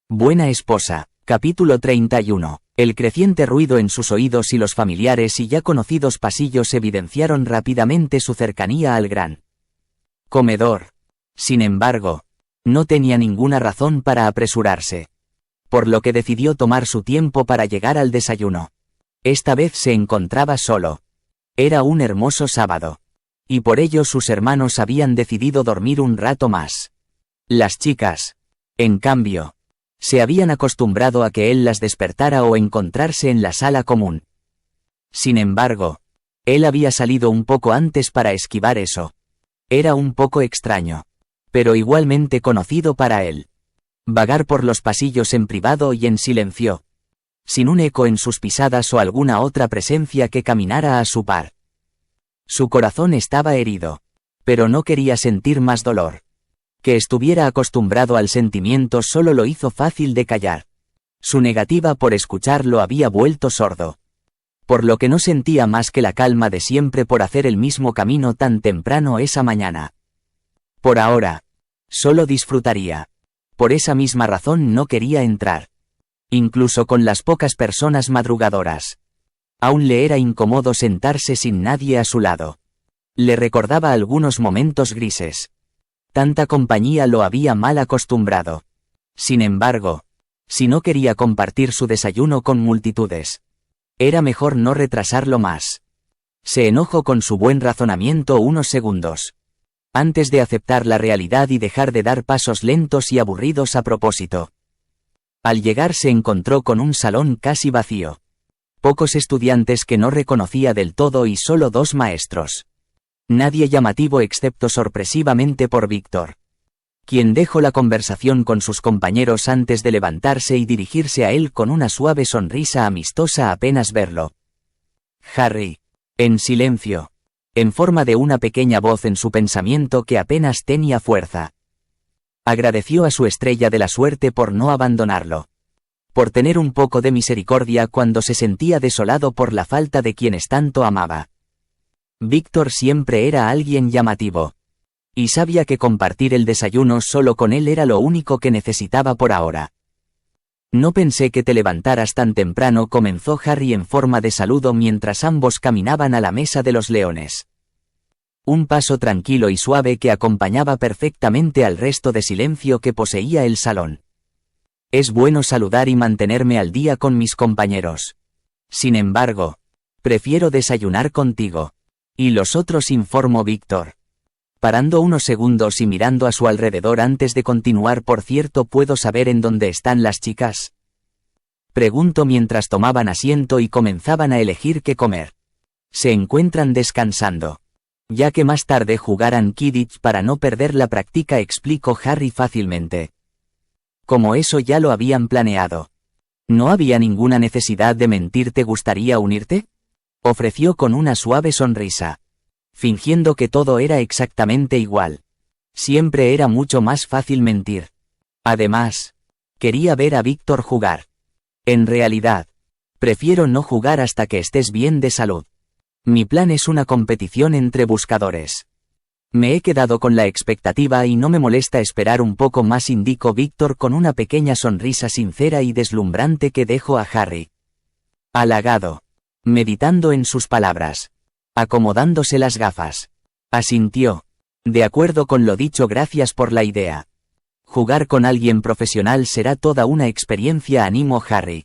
Buena esposa. Capítulo 31. El creciente ruido en sus oídos y los familiares y ya conocidos pasillos evidenciaron rápidamente su cercanía al gran comedor. Sin embargo, no tenía ninguna razón para apresurarse, por lo que decidió tomar su tiempo para llegar al desayuno. Esta vez se encontraba solo. Era un hermoso sábado, y por ello sus hermanos habían decidido dormir un rato más. Las chicas, en cambio, se habían acostumbrado a que él las despertara o encontrarse en la sala común. Sin embargo, él había salido un poco antes para esquivar eso. Era un poco extraño, pero igualmente conocido para él. Vagar por los pasillos en privado y en silencio, sin un eco en sus pisadas o alguna otra presencia que caminara a su par. Su corazón estaba herido, pero no quería sentir más dolor. Que estuviera acostumbrado al sentimiento solo lo hizo fácil de callar. Su negativa por escuchar lo había vuelto sordo, por lo que no sentía más que la calma de siempre por hacer el mismo camino tan temprano esa mañana. Por ahora, solo disfrutaría. Por esa misma razón no quería entrar, incluso con las pocas personas madrugadoras. Aún le era incómodo sentarse sin nadie a su lado. Le recordaba algunos momentos grises. Tanta compañía lo había mal acostumbrado. Sin embargo, si no quería compartir su desayuno con multitudes, era mejor no retrasarlo más. Se enojó con su buen razonamiento unos segundos, antes de aceptar la realidad y dejar de dar pasos lentos y aburridos a propósito. Al llegar se encontró con un salón casi vacío. Pocos estudiantes que no reconocía del todo y solo 2 maestros. Nadie llamativo excepto sorpresivamente por Víctor, quien dejó la conversación con sus compañeros antes de levantarse y dirigirse a él con una suave sonrisa amistosa apenas verlo. Harry, en silencio, en forma de una pequeña voz en su pensamiento que apenas tenía fuerza. Agradeció a su estrella de la suerte por no abandonarlo, por tener un poco de misericordia cuando se sentía desolado por la falta de quienes tanto amaba. Víctor siempre era alguien llamativo, y sabía que compartir el desayuno solo con él era lo único que necesitaba por ahora. No pensé que te levantaras tan temprano, comenzó Harry en forma de saludo mientras ambos caminaban a la mesa de los leones. Un paso tranquilo y suave que acompañaba perfectamente al resto de silencio que poseía el salón. Es bueno saludar y mantenerme al día con mis compañeros. Sin embargo, prefiero desayunar contigo. ¿Y los otros?, informó Víctor, parando unos segundos y mirando a su alrededor antes de continuar. Por cierto, ¿puedo saber en dónde están las chicas?, preguntó mientras tomaban asiento y comenzaban a elegir qué comer. Se encuentran descansando, ya que más tarde jugarán Quidditch para no perder la práctica, explicó Harry fácilmente. Como eso ya lo habían planeado. No había ninguna necesidad de mentir. ¿Te gustaría unirte?, ofreció con una suave sonrisa, fingiendo que todo era exactamente igual. Siempre era mucho más fácil mentir. Además, quería ver a Víctor jugar. En realidad, prefiero no jugar hasta que estés bien de salud. Mi plan es una competición entre buscadores. Me he quedado con la expectativa y no me molesta esperar un poco más, indicó Víctor con una pequeña sonrisa sincera y deslumbrante que dejó a Harry halagado, meditando en sus palabras. Acomodándose las gafas, asintió. De acuerdo con lo dicho, gracias por la idea. Jugar con alguien profesional será toda una experiencia, animó Harry,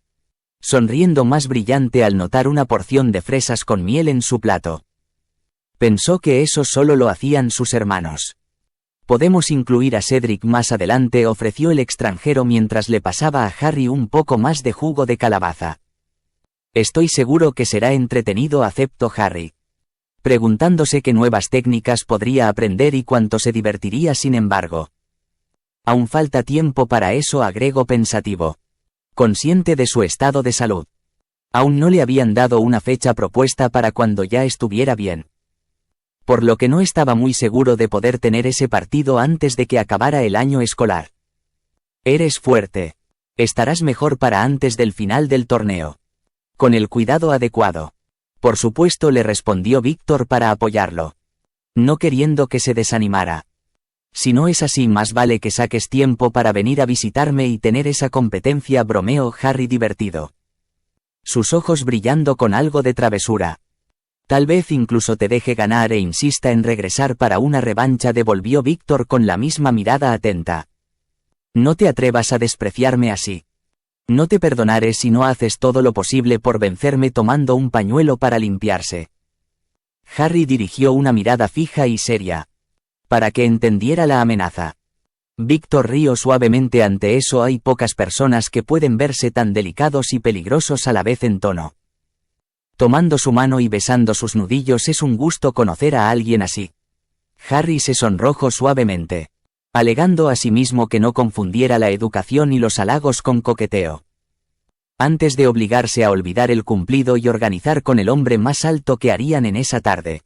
sonriendo más brillante al notar una porción de fresas con miel en su plato. Pensó que eso solo lo hacían sus hermanos. Podemos incluir a Cedric más adelante, ofreció el extranjero mientras le pasaba a Harry un poco más de jugo de calabaza. Estoy seguro que será entretenido, aceptó Harry, preguntándose qué nuevas técnicas podría aprender y cuánto se divertiría. Sin embargo, aún falta tiempo para eso, agregó pensativo, consciente de su estado de salud. Aún no le habían dado una fecha propuesta para cuando ya estuviera bien, por lo que no estaba muy seguro de poder tener ese partido antes de que acabara el año escolar. Eres fuerte. Estarás mejor para antes del final del torneo. Con el cuidado adecuado. Por supuesto, le respondió Víctor para apoyarlo, no queriendo que se desanimara. Si no es así, más vale que saques tiempo para venir a visitarme y tener esa competencia, bromeó Harry divertido. Sus ojos brillando con algo de travesura. Tal vez incluso te deje ganar e insista en regresar para una revancha, devolvió Víctor con la misma mirada atenta. No te atrevas a despreciarme así. No te perdonaré si no haces todo lo posible por vencerme, tomando un pañuelo para limpiarse. Harry dirigió una mirada fija y seria, para que entendiera la amenaza. Víctor rió suavemente. Ante eso hay pocas personas que pueden verse tan delicados y peligrosos a la vez. En tono, tomando su mano y besando sus nudillos, es un gusto conocer a alguien así. Harry se sonrojó suavemente, alegando a sí mismo que no confundiera la educación y los halagos con coqueteo. Antes de obligarse a olvidar el cumplido y organizar con el hombre más alto que harían en esa tarde,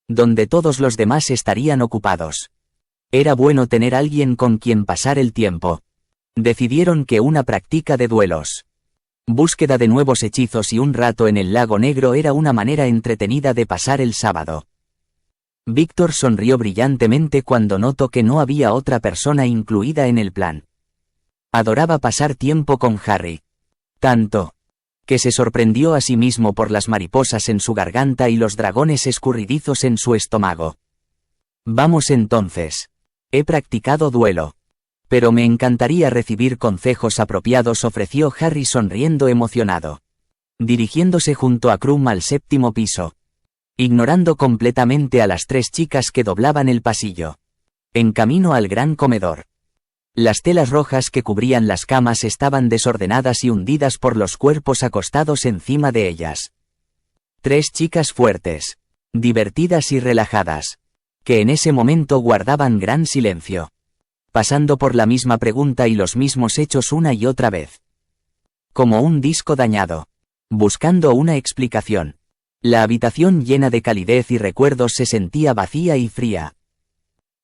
donde todos los demás estarían ocupados. Era bueno tener alguien con quien pasar el tiempo. Decidieron que una práctica de duelos, búsqueda de nuevos hechizos y un rato en el lago negro era una manera entretenida de pasar el sábado. Víctor sonrió brillantemente cuando notó que no había otra persona incluida en el plan. Adoraba pasar tiempo con Harry. Tanto que se sorprendió a sí mismo por las mariposas en su garganta y los dragones escurridizos en su estómago. Vamos entonces. He practicado duelo, pero me encantaría recibir consejos apropiados, ofreció Harry sonriendo emocionado, dirigiéndose junto a Krum al 7º piso, ignorando completamente a las 3 chicas que doblaban el pasillo. En camino al gran comedor. Las telas rojas que cubrían las camas estaban desordenadas y hundidas por los cuerpos acostados encima de ellas. 3 chicas fuertes, divertidas y relajadas, que en ese momento guardaban gran silencio, pasando por la misma pregunta y los mismos hechos una y otra vez. Como un disco dañado, buscando una explicación. La habitación, llena de calidez y recuerdos, se sentía vacía y fría.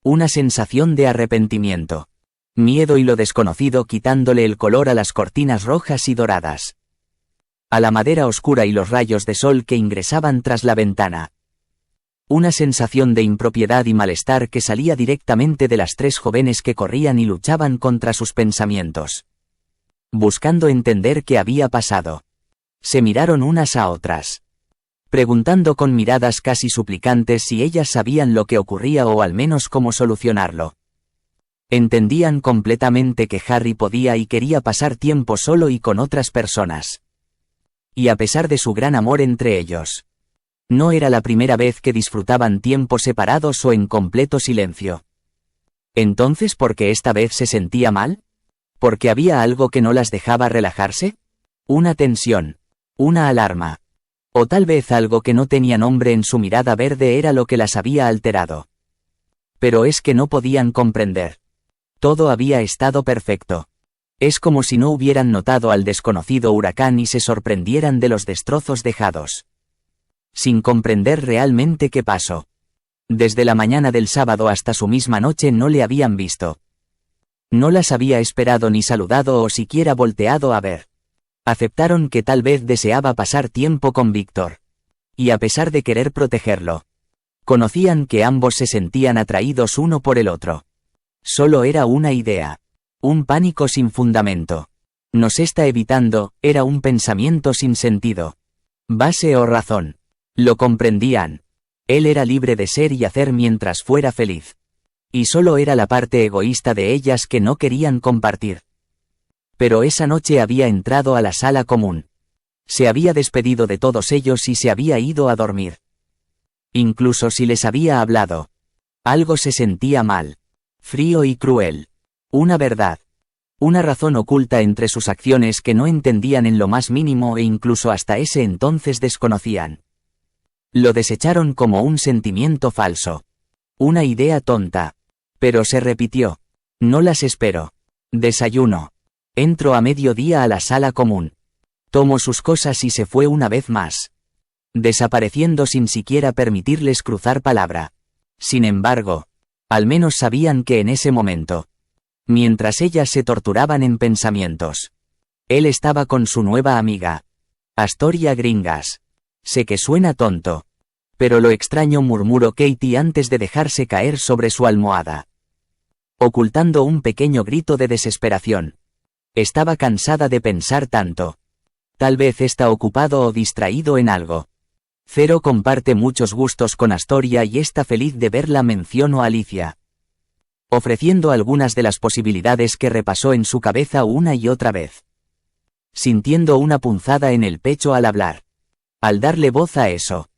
Una sensación de arrepentimiento, miedo y lo desconocido quitándole el color a las cortinas rojas y doradas, a la madera oscura y los rayos de sol que ingresaban tras la ventana. Una sensación de impropiedad y malestar que salía directamente de las 3 jóvenes que corrían y luchaban contra sus pensamientos, buscando entender qué había pasado. Se miraron unas a otras, preguntando con miradas casi suplicantes si ellas sabían lo que ocurría o al menos cómo solucionarlo. Entendían completamente que Harry podía y quería pasar tiempo solo y con otras personas. Y a pesar de su gran amor entre ellos, no era la primera vez que disfrutaban tiempo separados o en completo silencio. Entonces, ¿por qué esta vez se sentía mal? ¿Porque había algo que no las dejaba relajarse? ¿Una tensión? ¿Una alarma? O tal vez algo que no tenía nombre en su mirada verde era lo que las había alterado. Pero es que no podían comprender. Todo había estado perfecto. Es como si no hubieran notado al desconocido huracán y se sorprendieran de los destrozos dejados, sin comprender realmente qué pasó. Desde la mañana del sábado hasta su misma noche no le habían visto. No las había esperado ni saludado o siquiera volteado a ver. Aceptaron que tal vez deseaba pasar tiempo con Víctor. Y a pesar de querer protegerlo, conocían que ambos se sentían atraídos uno por el otro. Solo era una idea. Un pánico sin fundamento. Nos está evitando, era un pensamiento sin sentido, base o razón. Lo comprendían. Él era libre de ser y hacer mientras fuera feliz. Y solo era la parte egoísta de ellas que no querían compartir. Pero esa noche había entrado a la sala común. Se había despedido de todos ellos y se había ido a dormir. Incluso si les había hablado, algo se sentía mal. Frío y cruel. Una verdad. Una razón oculta entre sus acciones que no entendían en lo más mínimo e incluso hasta ese entonces desconocían. Lo desecharon como un sentimiento falso. Una idea tonta. Pero se repitió. No las espero. Desayuno. Entró a mediodía a la sala común. Tomó sus cosas y se fue una vez más, desapareciendo sin siquiera permitirles cruzar palabra. Sin embargo, al menos sabían que en ese momento, mientras ellas se torturaban en pensamientos, él estaba con su nueva amiga, Astoria Gringas. Sé que suena tonto, pero lo extraño, murmuró Katie antes de dejarse caer sobre su almohada. ocultando un pequeño grito de desesperación. Estaba cansada de pensar tanto. Tal vez está ocupado o distraído en algo. Zero comparte muchos gustos con Astoria y está feliz de verla, mencionó Alicia, ofreciendo algunas de las posibilidades que repasó en su cabeza una y otra vez, sintiendo una punzada en el pecho al hablar, al darle voz a eso.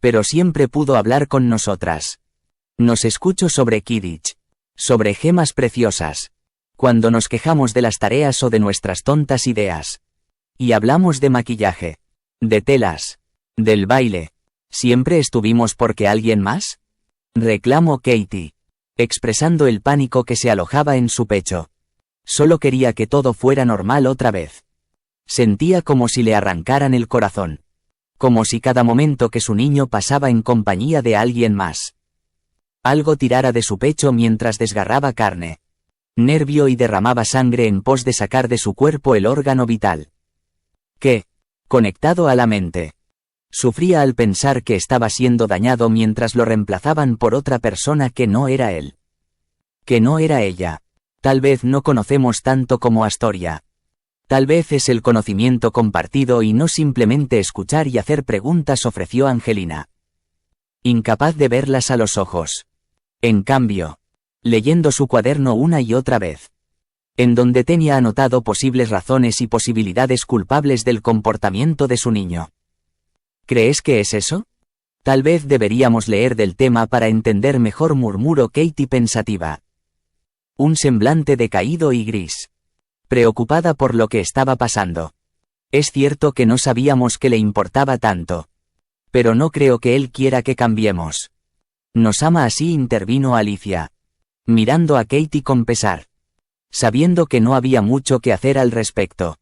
Pero siempre pudo hablar con nosotras. Nos escuchó sobre Quidditch, sobre gemas preciosas, cuando nos quejamos de las tareas o de nuestras tontas ideas. Y hablamos de maquillaje, de telas, del baile. ¿Siempre estuvimos porque alguien más?, reclamó Katie, expresando el pánico que se alojaba en su pecho. Solo quería que todo fuera normal otra vez. Sentía como si le arrancaran el corazón. Como si cada momento que su niño pasaba en compañía de alguien más, algo tirara de su pecho mientras desgarraba carne, nervio y derramaba sangre en pos de sacar de su cuerpo el órgano vital que, conectado a la mente, sufría al pensar que estaba siendo dañado mientras lo reemplazaban por otra persona que no era él. Que no era ella. Tal vez no conocemos tanto como Astoria. Tal vez es el conocimiento compartido y no simplemente escuchar y hacer preguntas, ofreció Angelina, incapaz de verlas a los ojos. En cambio, leyendo su cuaderno una y otra vez, en donde tenía anotado posibles razones y posibilidades culpables del comportamiento de su niño. ¿Crees que es eso? Tal vez deberíamos leer del tema para entender mejor, murmuró Katie pensativa. Un semblante decaído y gris, preocupada por lo que estaba pasando. Es cierto que no sabíamos que le importaba tanto. Pero no creo que él quiera que cambiemos. Nos ama así, intervino Alicia, mirando a Katie con pesar, sabiendo que no había mucho que hacer al respecto,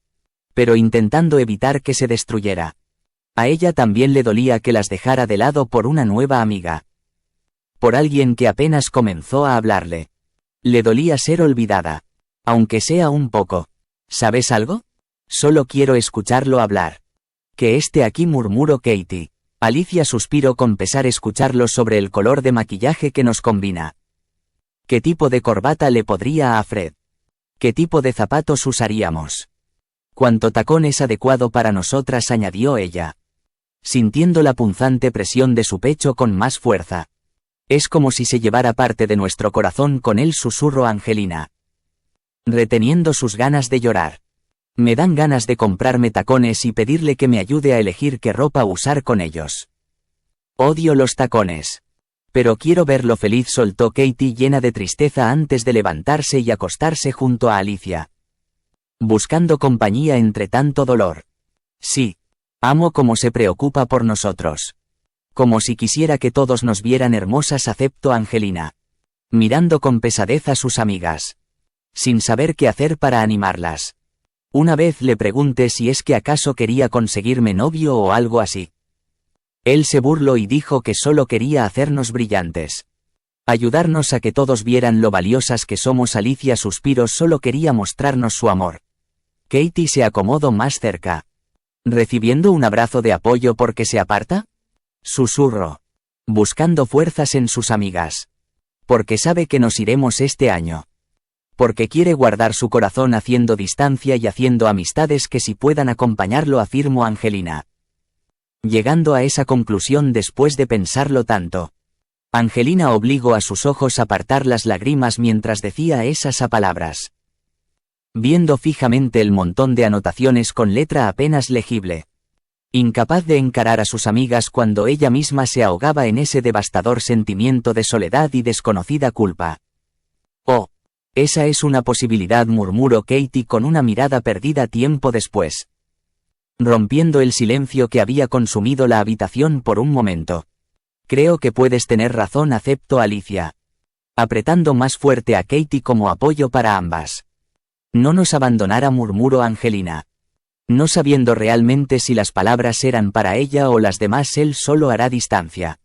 pero intentando evitar que se destruyera. A ella también le dolía que las dejara de lado por una nueva amiga, por alguien que apenas comenzó a hablarle. Le dolía ser olvidada, aunque sea un poco. ¿Sabes algo? Solo quiero escucharlo hablar. Que esté aquí, murmuró Katie. Alicia suspiró con pesar escucharlo sobre el color de maquillaje que nos combina. ¿Qué tipo de corbata le podría a Fred? ¿Qué tipo de zapatos usaríamos? ¿Cuánto tacón es adecuado para nosotras?, añadió ella, sintiendo la punzante presión de su pecho con más fuerza. Es como si se llevara parte de nuestro corazón con él, susurró Angelina, reteniendo sus ganas de llorar. Me dan ganas de comprarme tacones y pedirle que me ayude a elegir qué ropa usar con ellos. Odio los tacones. Pero quiero verlo feliz, soltó Katie llena de tristeza antes de levantarse y acostarse junto a Alicia, buscando compañía entre tanto dolor. Sí. Amo cómo se preocupa por nosotros. Como si quisiera que todos nos vieran hermosas, aceptó Angelina, mirando con pesadez a sus amigas, sin saber qué hacer para animarlas. Una vez le pregunté si es que acaso quería conseguirme novio o algo así. Él se burló y dijo que solo quería hacernos brillantes, ayudarnos a que todos vieran lo valiosas que somos. Alicia suspiró, solo quería mostrarnos su amor. Katie se acomodó más cerca, recibiendo un abrazo de apoyo. ¿Por qué se aparta?, susurró, buscando fuerzas en sus amigas. Porque sabe que nos iremos este año. Porque quiere guardar su corazón haciendo distancia y haciendo amistades que sí puedan acompañarlo, afirmó Angelina, llegando a esa conclusión después de pensarlo tanto. Angelina obligó a sus ojos a apartar las lágrimas mientras decía esas palabras, viendo fijamente el montón de anotaciones con letra apenas legible, incapaz de encarar a sus amigas cuando ella misma se ahogaba en ese devastador sentimiento de soledad y desconocida culpa. Oh, esa es una posibilidad, murmuró Katie con una mirada perdida tiempo después, rompiendo el silencio que había consumido la habitación por un momento. Creo que puedes tener razón, aceptó Alicia, apretando más fuerte a Katie como apoyo para ambas. No nos abandonara, murmuró Angelina, no sabiendo realmente si las palabras eran para ella o las demás. Él solo hará distancia.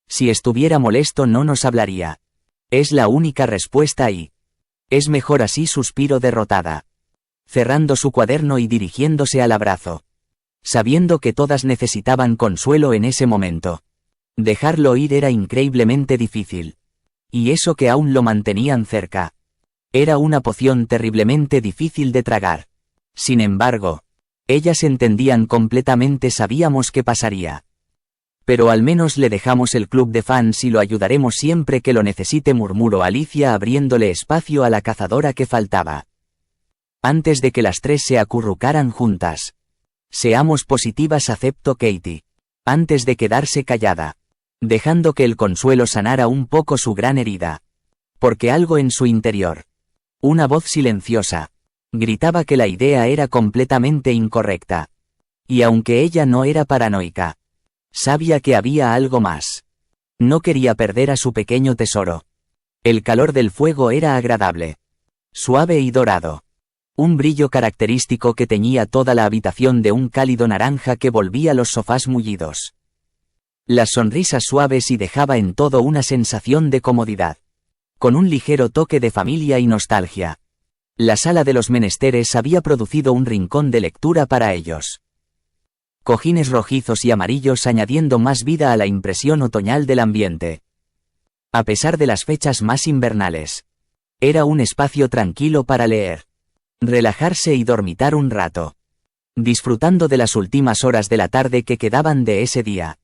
Si estuviera molesto no nos hablaría. Es la única respuesta y es mejor así, suspiró derrotada, cerrando su cuaderno y dirigiéndose al abrazo, sabiendo que todas necesitaban consuelo en ese momento. Dejarlo ir era increíblemente difícil. Y eso que aún lo mantenían cerca. Era una poción terriblemente difícil de tragar. Sin embargo, ellas entendían completamente, sabíamos qué pasaría. Pero al menos le dejamos el club de fans y lo ayudaremos siempre que lo necesite, murmuró Alicia abriéndole espacio a la cazadora que faltaba. Antes de que las tres se acurrucaran juntas. Seamos positivas, aceptó Katie. Antes de quedarse callada. Dejando que el consuelo sanara un poco su gran herida. Porque algo en su interior. Una voz silenciosa. Gritaba que la idea era completamente incorrecta. Y aunque ella no era paranoica. Sabía que había algo más. No quería perder a su pequeño tesoro. El calor del fuego era agradable. Suave y dorado. Un brillo característico que teñía toda la habitación de un cálido naranja que volvía los sofás mullidos. Las sonrisas suaves y dejaba en todo una sensación de comodidad. Con un ligero toque de familia y nostalgia. La sala de los menesteres había producido un rincón de lectura para ellos. Cojines rojizos y amarillos añadiendo más vida a la impresión otoñal del ambiente. A pesar de las fechas más invernales. Era un espacio tranquilo para leer. Relajarse y dormitar un rato. Disfrutando de las últimas horas de la tarde que quedaban de ese día.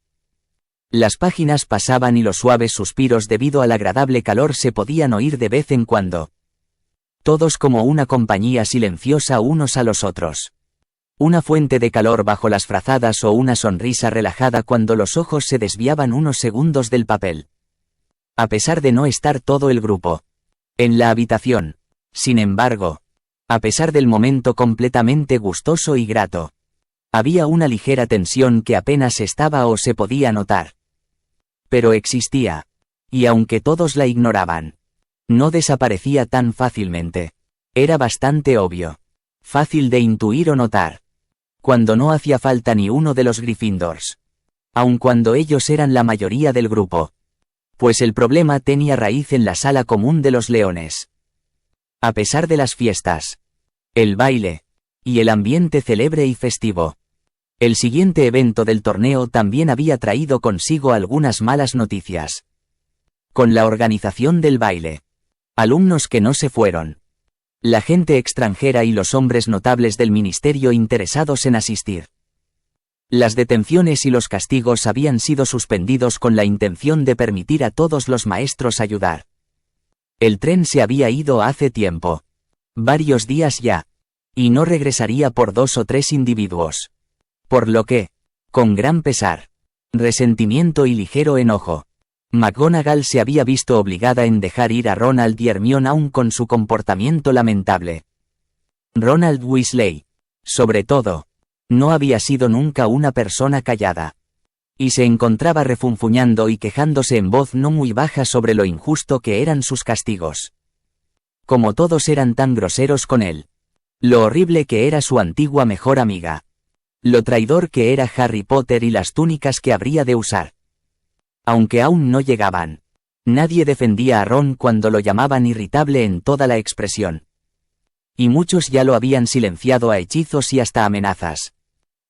Las páginas pasaban y los suaves suspiros debido al agradable calor se podían oír de vez en cuando. Todos como una compañía silenciosa unos a los otros. Una fuente de calor bajo las frazadas o una sonrisa relajada cuando los ojos se desviaban unos segundos del papel. A pesar de no estar todo el grupo en la habitación. Sin embargo, a pesar del momento completamente gustoso y grato, había una ligera tensión que apenas estaba o se podía notar. Pero existía. Y aunque todos la ignoraban, no desaparecía tan fácilmente. Era bastante obvio. Fácil de intuir o notar. Cuando no hacía falta ni uno de los Gryffindors. Aun cuando ellos eran la mayoría del grupo. Pues el problema tenía raíz en la sala común de los leones. A pesar de las fiestas, el baile, y el ambiente célebre y festivo. El siguiente evento del torneo también había traído consigo algunas malas noticias. Con la organización del baile. Alumnos que no se fueron. La gente extranjera y los hombres notables del ministerio interesados en asistir. Las detenciones y los castigos habían sido suspendidos con la intención de permitir a todos los maestros ayudar. El tren se había ido hace tiempo. Varios días ya. Y no regresaría por 2 o 3 individuos. Por lo que, con gran pesar, resentimiento y ligero enojo, McGonagall se había visto obligada en dejar ir a Ronald y Hermione aún con su comportamiento lamentable. Ronald Weasley, sobre todo, no había sido nunca una persona callada. Y se encontraba refunfuñando y quejándose en voz no muy baja sobre lo injusto que eran sus castigos. Como todos eran tan groseros con él. Lo horrible que era su antigua mejor amiga. Lo traidor que era Harry Potter y las túnicas que habría de usar. Aunque aún no llegaban. Nadie defendía a Ron cuando lo llamaban irritable en toda la expresión. Y muchos ya lo habían silenciado a hechizos y hasta amenazas.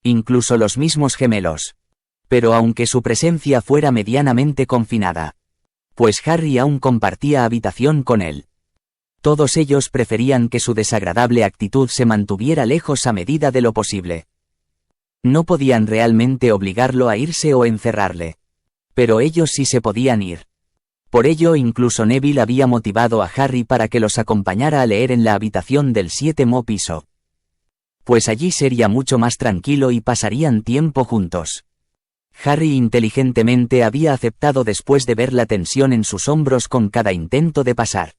Incluso los mismos gemelos. Pero aunque su presencia fuera medianamente confinada. Pues Harry aún compartía habitación con él. Todos ellos preferían que su desagradable actitud se mantuviera lejos a medida de lo posible. No podían realmente obligarlo a irse o encerrarle. Pero ellos sí se podían ir. Por ello incluso Neville había motivado a Harry para que los acompañara a leer en la habitación del 7º piso. Pues allí sería mucho más tranquilo y pasarían tiempo juntos. Harry inteligentemente había aceptado después de ver la tensión en sus hombros con cada intento de pasar.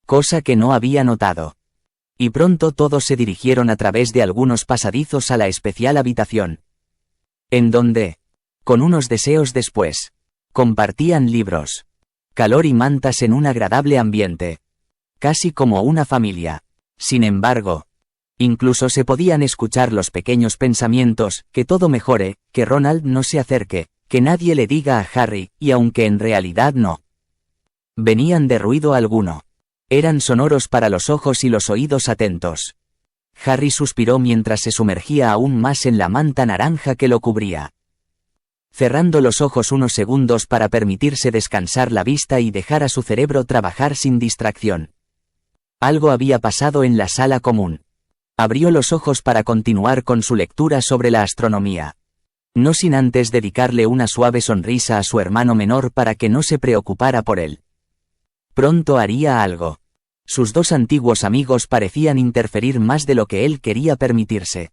Cosa que no había notado. Y pronto todos se dirigieron a través de algunos pasadizos a la especial habitación. En donde, con unos deseos después, compartían libros, calor y mantas en un agradable ambiente. Casi como una familia. Sin embargo, incluso se podían escuchar los pequeños pensamientos, que todo mejore, que Ronald no se acerque, que nadie le diga a Harry, y aunque en realidad no venían de ruido alguno. Eran sonoros para los ojos y los oídos atentos. Harry suspiró mientras se sumergía aún más en la manta naranja que lo cubría. cerrando los ojos unos segundos para permitirse descansar la vista y dejar a su cerebro trabajar sin distracción. Algo había pasado en la sala común. Abrió los ojos para continuar con su lectura sobre la astronomía. No sin antes dedicarle una suave sonrisa a su hermano menor para que no se preocupara por él. Pronto haría algo. Sus dos antiguos amigos parecían interferir más de lo que él quería permitirse.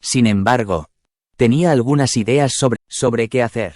Sin embargo, tenía algunas ideas sobre qué hacer.